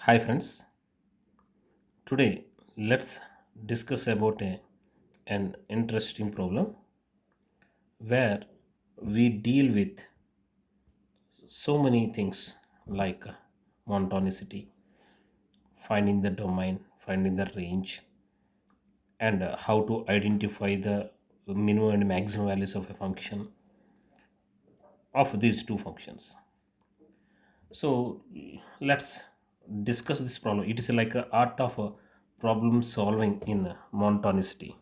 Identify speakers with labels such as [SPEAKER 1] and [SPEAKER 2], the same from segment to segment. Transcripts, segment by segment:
[SPEAKER 1] Hi friends, today let's discuss about an interesting problem where we deal with so many things like monotonicity, finding the domain, finding the range, and how to identify the minimum and maximum values of a function of these two functions. So let's discuss this problem. It is like a art of problem solving in monotonicity.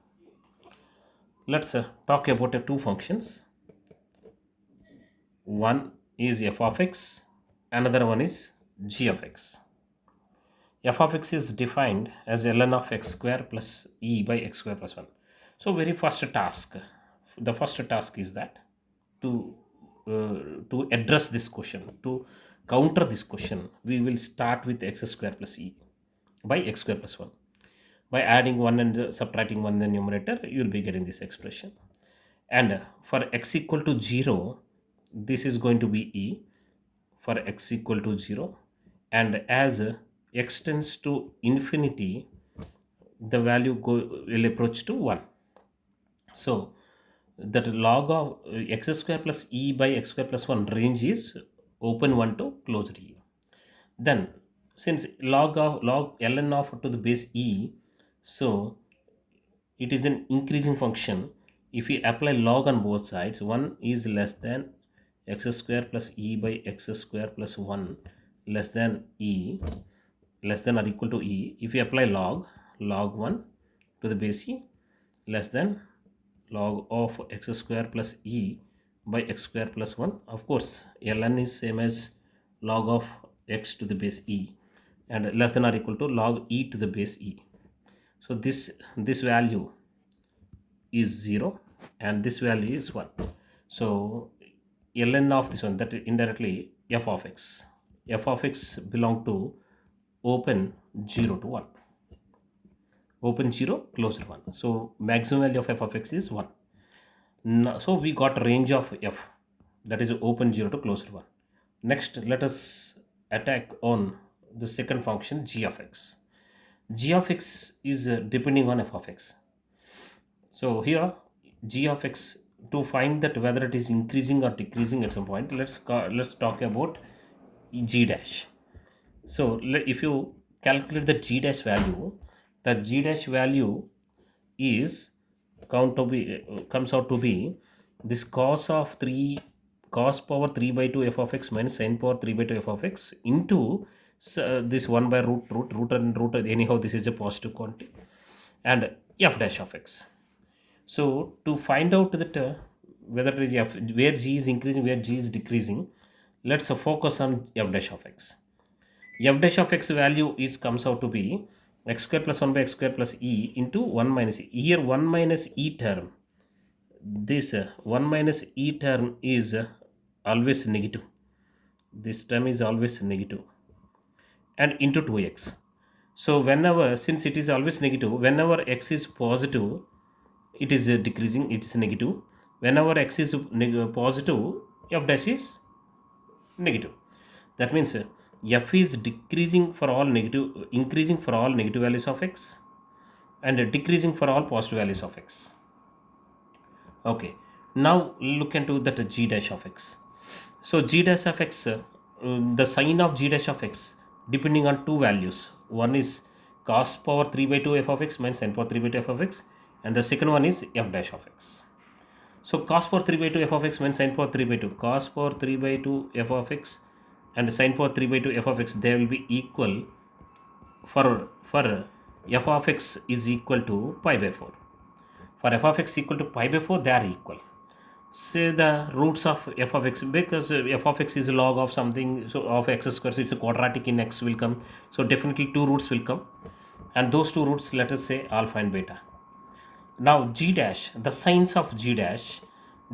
[SPEAKER 1] Let's talk about two functions. One is f of x, another one is g of x. F of x is defined as ln of x square plus e by x square plus 1. So very first task, the first task is that to to address this question, to counter this question, we will start with x square plus e by x square plus 1. By adding 1 and subtracting 1 in the numerator, you will be getting this expression. And for x equal to 0, this is going to be e for x equal to 0. And as x tends to infinity, the value will approach to 1. So that log of x square plus e by x square plus 1 range is open 1 to closed e. Then since log ln of to the base e, so it is an increasing function. If we apply log on both sides, 1 is less than x square plus e by x square plus 1 less than e, less than or equal to e. If we apply log 1 to the base e less than log of x square plus e by x square plus 1. Of course ln is same as log of x to the base e, and less than or equal to log e to the base e. So this value is 0 and this value is 1. So ln of this one, that is indirectly f of x belong to open 0 to 1, open 0 closed 1. So maximum value of f of x is 1. Now, so we got range of f, that is open 0 to closed 1. Next let us attack on the second function g of x. G of x is depending on f of x. So here g of x, to find that whether it is increasing or decreasing at some point, let's talk about g dash. So if you calculate the g dash value, the g dash value is comes out to be this cos power 3 by 2 f of x minus sin power 3 by 2 f of x into this 1 by root and root, anyhow this is a positive quantity, and f dash of x. So to find out that whether it is f, where g is increasing, where g is decreasing, let's focus on f dash of x. F dash of x value is comes out to be x square plus 1 by x square plus e into 1 minus e. Here 1 minus e term, this 1 minus e term is always negative. This term is always negative, and into 2x. So whenever, since it is always negative, whenever x is positive, it is decreasing, it is negative. Whenever x is positive, f dash is negative. That means f is decreasing for all negative, increasing for all negative values of x, and decreasing for all positive values of x. Okay, now look into that g dash of x. So g dash of x, the sign of g dash of x depending on two values. One is cos power 3 by 2 f of x minus sin power 3 by 2 f of x, and the second one is f dash of x. So cos power 3 by 2 f of x minus sin power 3 by 2, cos power 3 by 2 f of x and sin power 3 by 2 f of x, they will be equal for f of x is equal to pi by 4. For f of x equal to pi by 4, they are equal. Say the roots of f of x, because f of x is a log of something, so of x square, so it's a quadratic in x will come, so definitely two roots will come, and those two roots, let us say alpha and beta. Now g dash, the signs of g dash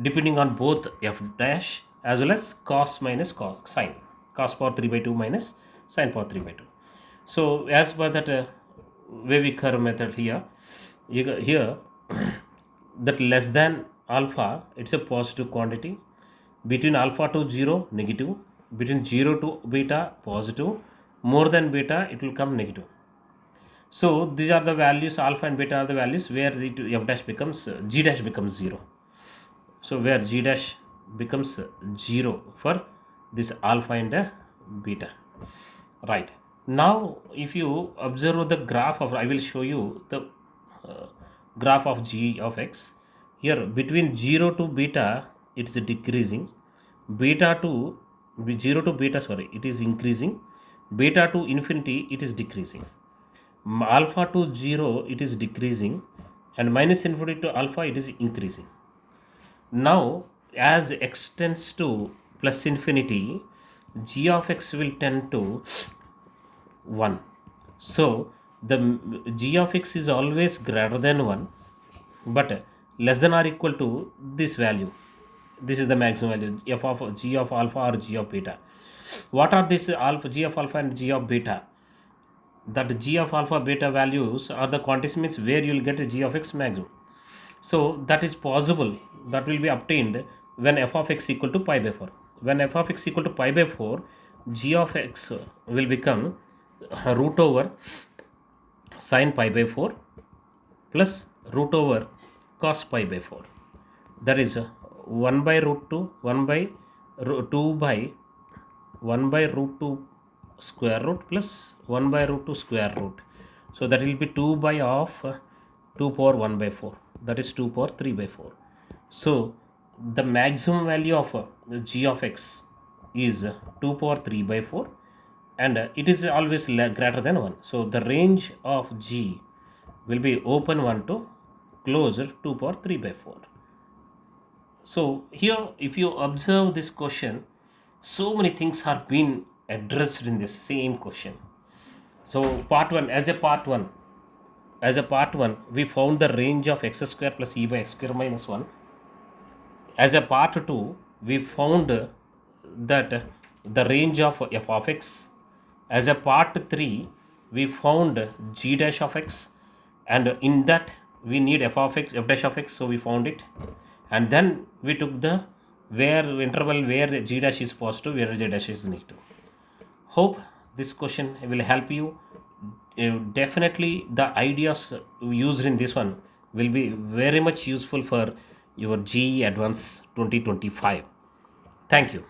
[SPEAKER 1] depending on both f dash as well as cos minus cos, sin, cos power 3 by 2 minus sin power 3 by 2. So as per that wavy curve method, here that less than alpha, it's a positive quantity, between alpha to 0 negative, between 0 to beta positive, more than beta, it will come negative. So these are the values, alpha and beta are the values where the f dash becomes g dash becomes 0. So where g dash becomes 0 for this alpha and beta. Right. Now if you observe the graph of, I will show you the graph of g of x. Here between 0 to beta it is decreasing, beta to 0 to beta, sorry, it is increasing, beta to infinity it is decreasing, alpha to 0 it is decreasing, and minus infinity to alpha it is increasing. Now as x tends to plus infinity, g of x will tend to 1. So the g of x is always greater than 1, but less than or equal to this value. This is the maximum value, f of g of alpha or g of beta. What are this alpha, g of alpha and g of beta? That g of alpha beta values are the quantities where you will get a g of x maximum. So that is possible, that will be obtained when f of x equal to pi by 4. When f of x equal to pi by 4, g of x will become root over sine pi by 4 plus root over cos pi by 4. That is 1 by root 2, 1 by 2 by 1 by root 2 square root plus 1 by root 2 square root. So that will be 2 by of 2 power 1 by 4, that is 2 power 3 by 4. So the maximum value of g of x is 2 power 3 by 4, and it is always greater than 1. So the range of g will be open 1 to closure 2 power 3 by 4. So here if you observe this question, so many things are being addressed in this same question. So part 1, as a part 1 we found the range of x square plus e by x square minus 1. As a part 2 we found that the range of f of x. As a part 3 we found g dash of x, and in that we need f of x, f dash of x, so we found it, and then we took the where interval where g dash is positive, where g dash is negative. Hope this question will help you. Definitely the ideas used in this one will be very much useful for your JEE Advanced 2025. Thank you.